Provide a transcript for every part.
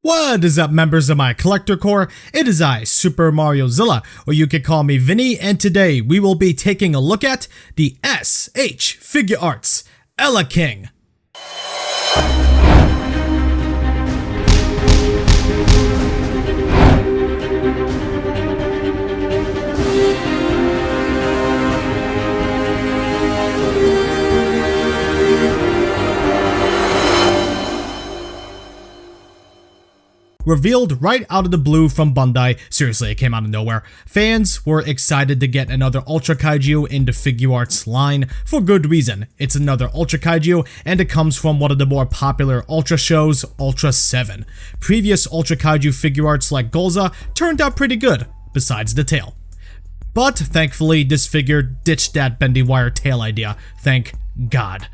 What is up, members of my collector corps? It is I, Super Mario Zilla, or you could call me Vinny, and today we will be taking a look at the S.H.Figuarts Eleking. Revealed right out of the blue from Bandai, seriously, it came out of nowhere, fans were excited to get another Ultra Kaiju in the Figuarts line for good reason. It's another Ultra Kaiju, and it comes from one of the more popular Ultra shows, Ultra 7. Previous Ultra Kaiju Figuarts like Golza turned out pretty good, besides the tail. But thankfully, this figure ditched that bendy wire tail idea, thank God.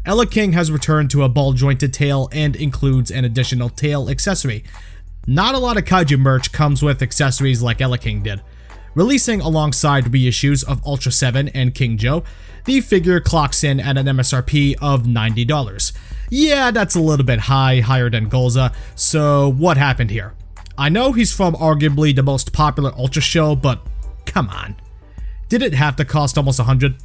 Eleking has returned to a ball-jointed tail and includes an additional tail accessory. Not a lot of kaiju merch comes with accessories like Eleking did. Releasing alongside reissues of Ultra 7 and King Joe, the figure clocks in at an MSRP of $90. Yeah, that's a little bit high, higher than Golza, so what happened here? I know he's from arguably the most popular Ultra show, but come on. Did it have to cost almost $100?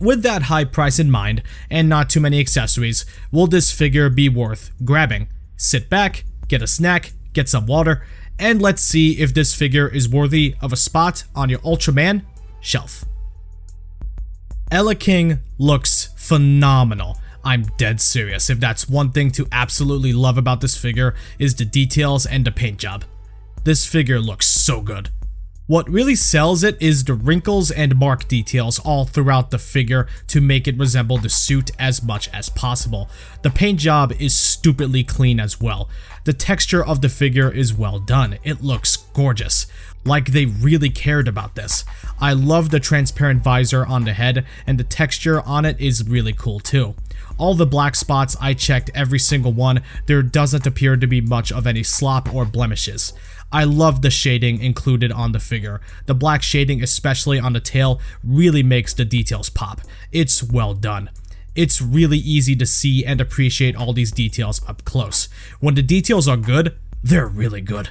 With that high price in mind, and not too many accessories, will this figure be worth grabbing? Sit back, get a snack, get some water, and let's see if this figure is worthy of a spot on your Ultraman shelf. Eleking looks phenomenal. I'm dead serious. If that's one thing to absolutely love about this figure is the details and the paint job. This figure looks so good. What really sells it is the wrinkles and mark details all throughout the figure to make it resemble the suit as much as possible. The paint job is stupidly clean as well. The texture of the figure is well done. It looks gorgeous. Like they really cared about this. I love the transparent visor on the head, and the texture on it is really cool too. All the black spots, I checked every single one. There doesn't appear to be much of any slop or blemishes. I love the shading included on the figure. The black shading, especially on the tail, really makes the details pop. It's well done. It's really easy to see and appreciate all these details up close. When the details are good, they're really good.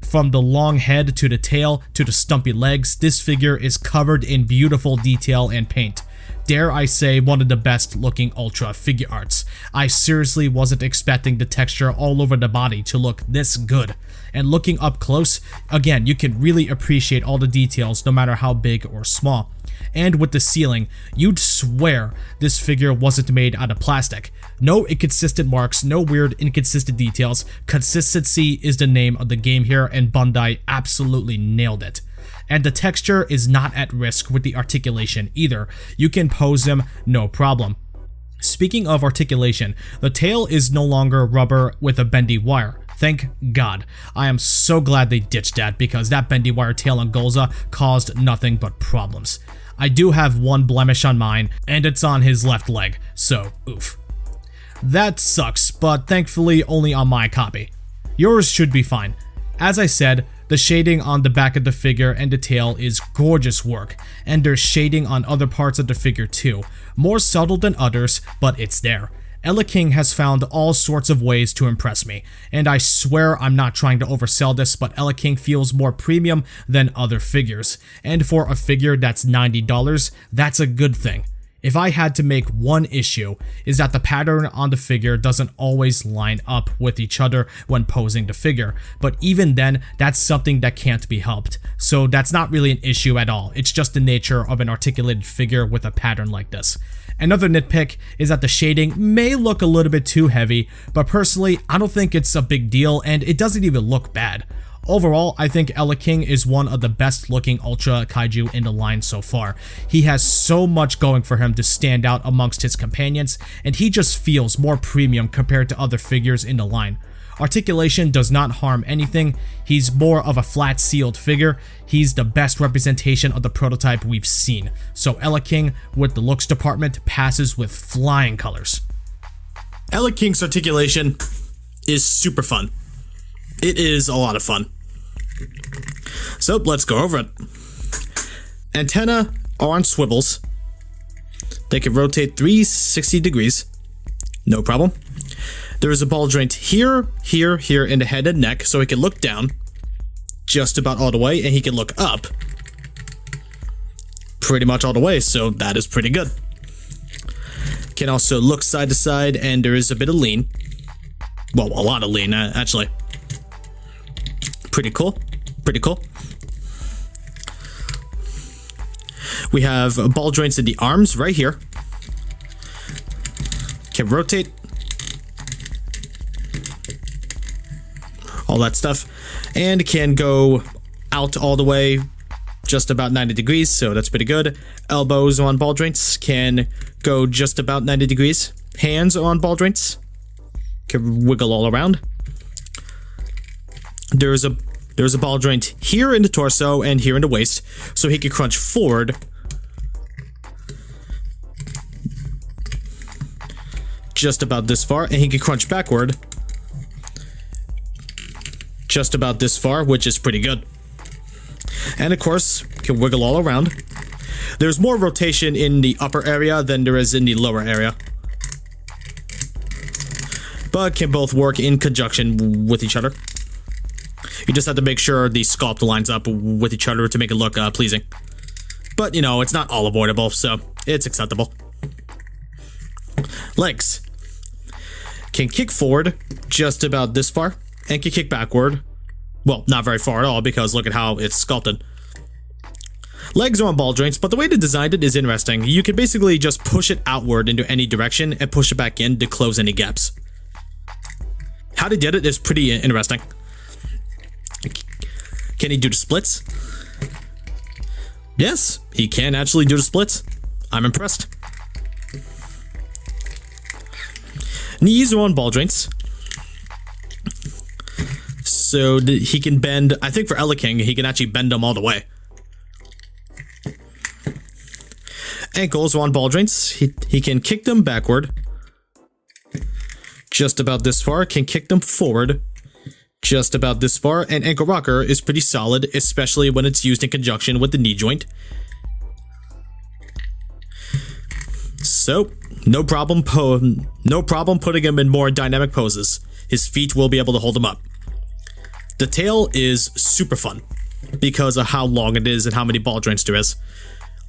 From the long head to the tail to the stumpy legs, this figure is covered in beautiful detail and paint. Dare I say, one of the best looking Ultra Figuarts. I seriously wasn't expecting the texture all over the body to look this good. And looking up close, again, you can really appreciate all the details no matter how big or small. And with the ceiling, you'd swear this figure wasn't made out of plastic. No inconsistent marks, no weird inconsistent details. Consistency is the name of the game here, and Bandai absolutely nailed it. And the texture is not at risk with the articulation either. You can pose him no problem. Speaking of articulation, the tail is no longer rubber with a bendy wire. Thank God. I am so glad they ditched that, because that bendy wire tail on Golza caused nothing but problems. I do have one blemish on mine, and it's on his left leg, so oof. That sucks, but thankfully only on my copy. Yours should be fine. As I said, the shading on the back of the figure and the tail is gorgeous work, and there's shading on other parts of the figure too. More subtle than others, but it's there. Eleking has found all sorts of ways to impress me, and I swear I'm not trying to oversell this, but Eleking feels more premium than other figures, and for a figure that's $90, that's a good thing. If I had to make one issue, is that the pattern on the figure doesn't always line up with each other when posing the figure, but even then, that's something that can't be helped, so that's not really an issue at all. It's just the nature of an articulated figure with a pattern like this. Another nitpick is that the shading may look a little bit too heavy, but personally, I don't think it's a big deal, and it doesn't even look bad. Overall, I think Eleking is one of the best looking Ultra Kaiju in the line so far. He has so much going for him to stand out amongst his companions, and he just feels more premium compared to other figures in the line. Articulation does not harm anything. He's more of a flat sealed figure. He's the best representation of the prototype we've seen. So Eleking with the looks department passes with flying colors. Eleking's articulation is super fun. It is a lot of fun. So let's go over it. Antennae are on swivels. They can rotate 360 degrees. No problem. There is a ball joint here, here, here in the head and neck, so he can look down just about all the way, and he can look up pretty much all the way, so that is pretty good. Can also look side to side, and there is a bit of lean. Well, a lot of lean, actually. Pretty cool. Pretty cool. We have ball joints in the arms right here. Can rotate. All that stuff. And can go out all the way just about 90 degrees, so that's pretty good. Elbows on ball joints can go just about 90 degrees. Hands on ball joints can wiggle all around. There's a ball joint here in the torso and here in the waist, so he can crunch forward just about this far, and he can crunch backward just about this far, which is pretty good. And of course, can wiggle all around. There's more rotation in the upper area than there is in the lower area, but can both work in conjunction with each other. You just have to make sure the sculpt lines up with each other to make it look pleasing. But, you know, it's not all avoidable, so it's acceptable. Legs. Can kick forward just about this far, and can kick backward. Well, not very far at all, because look at how it's sculpted. Legs are on ball joints, but the way they designed it is interesting. You can basically just push it outward into any direction and push it back in to close any gaps. How they did it is pretty interesting. Can he do the splits? Yes, he can actually do the splits. I'm impressed. Knees are on ball joints, so he can bend. I think for Eleking, he can actually bend them all the way. Ankles are on ball joints. He can kick them backward just about this far, can kick them forward just about this far, and ankle rocker is pretty solid, especially when it's used in conjunction with the knee joint. So, no problem putting him in more dynamic poses. His feet will be able to hold him up. The tail is super fun because of how long it is and how many ball joints there is.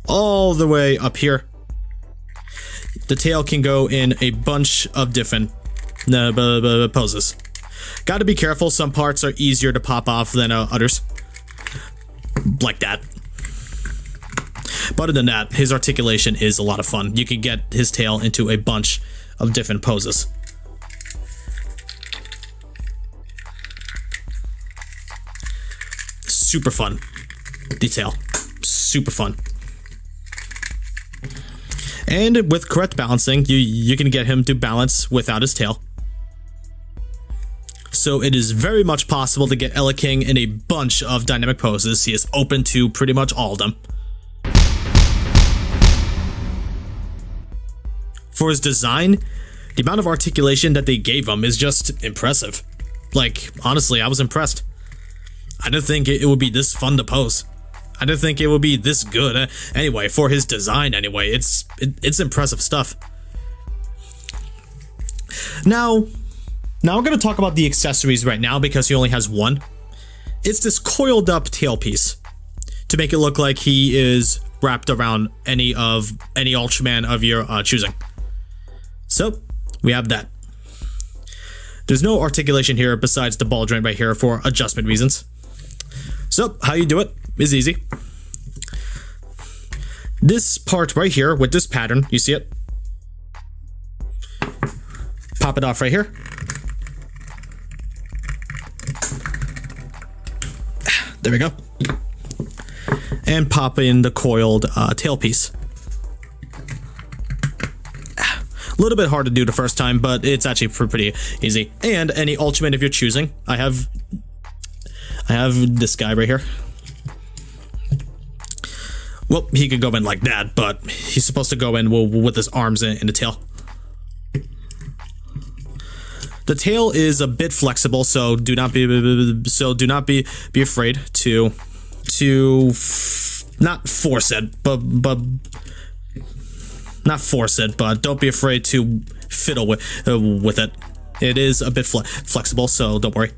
All the way up here. The tail can go in a bunch of different poses. Gotta be careful, some parts are easier to pop off than others. Like that. But other than that, his articulation is a lot of fun. You can get his tail into a bunch of different poses. Super fun. Detail. Super fun. And with correct balancing, you can get him to balance without his tail. So it is very much possible to get Eleking in a bunch of dynamic poses. He is open to pretty much all of them. For his design, the amount of articulation that they gave him is just impressive. Like, honestly, I was impressed. I didn't think it would be this fun to pose. I didn't think it would be this good. Anyway, for his design anyway, it's impressive stuff. Now we're going to talk about the accessories right now because he only has one. It's this coiled up tailpiece to make it look like he is wrapped around any Ultraman of your choosing. So, we have that. There's no articulation here besides the ball joint right here for adjustment reasons. So, how you do it is easy. This part right here with this pattern, you see it? Pop it off right here. There we go. And pop in the coiled tailpiece. A little bit hard to do the first time, but it's actually pretty easy. And any Ultraman if you're choosing. I have this guy right here. Well, he could go in like that, but he's supposed to go in with his arms in the tail. The tail is a bit flexible, so do not be afraid to not force it, but don't be afraid to fiddle with it. It is a bit flexible, so don't worry.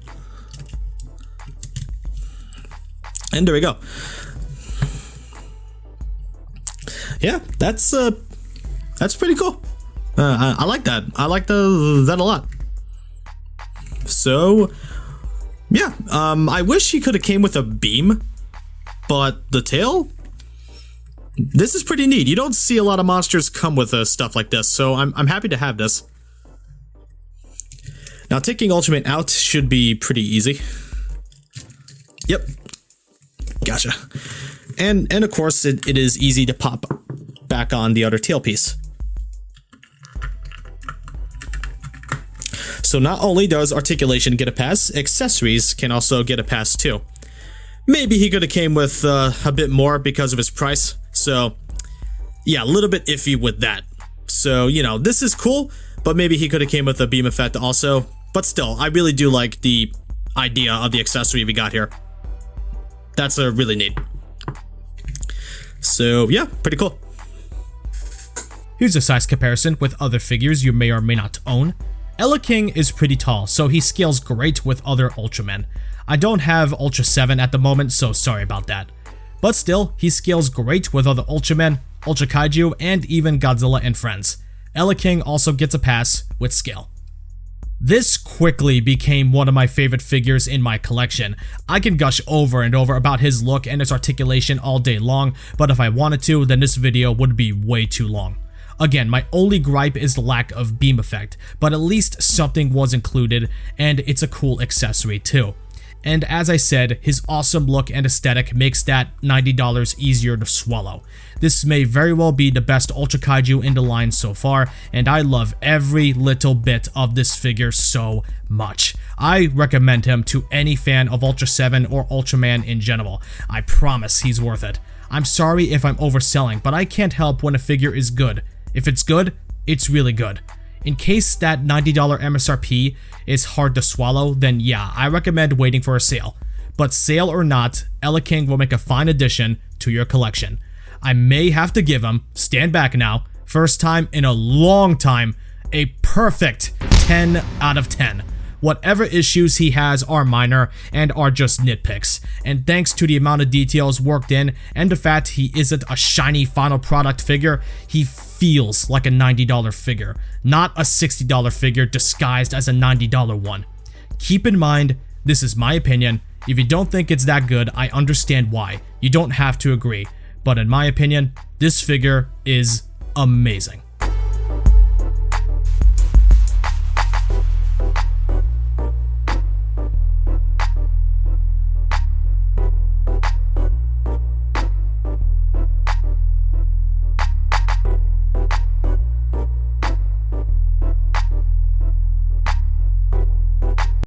And there we go. Yeah, that's pretty cool. I like that. I like that a lot. So, yeah, I wish he could have came with a beam, but the tail, this is pretty neat. You don't see a lot of monsters come with stuff like this, so I'm happy to have this. Now, taking Ultraman out should be pretty easy. Yep. Gotcha. And of course, it is easy to pop back on the other tail piece. So not only does Articulation get a pass, accessories can also get a pass too. Maybe he could have came with a bit more because of his price. So yeah, a little bit iffy with that. So, you know, this is cool, but maybe he could have came with a beam effect also. But still, I really do like the idea of the accessory we got here. That's really neat. So yeah, pretty cool. Here's a size comparison with other figures you may or may not own. Eleking is pretty tall, so he scales great with other Ultramen. I don't have Ultra 7 at the moment, so sorry about that. But still, he scales great with other Ultramen, Ultra Kaiju, and even Godzilla and Friends. Eleking also gets a pass with scale. This quickly became one of my favorite figures in my collection. I can gush over and over about his look and his articulation all day long, but if I wanted to, then this video would be way too long. Again, my only gripe is the lack of beam effect, but at least something was included, and it's a cool accessory too. And as I said, his awesome look and aesthetic makes that $90 easier to swallow. This may very well be the best Ultra Kaiju in the line so far, and I love every little bit of this figure so much. I recommend him to any fan of Ultra 7 or Ultraman in general. I promise he's worth it. I'm sorry if I'm overselling, but I can't help when a figure is good. If it's good, it's really good. In case that $90 MSRP is hard to swallow, then yeah, I recommend waiting for a sale. But sale or not, Eleking will make a fine addition to your collection. I may have to give him, stand back now, first time in a long time, a perfect 10 out of 10. Whatever issues he has are minor and are just nitpicks, and thanks to the amount of details worked in and the fact he isn't a shiny final product figure, he feels like a $90 figure, not a $60 figure disguised as a $90 one. Keep in mind, this is my opinion. If you don't think it's that good, I understand why. You don't have to agree, but in my opinion, this figure is amazing.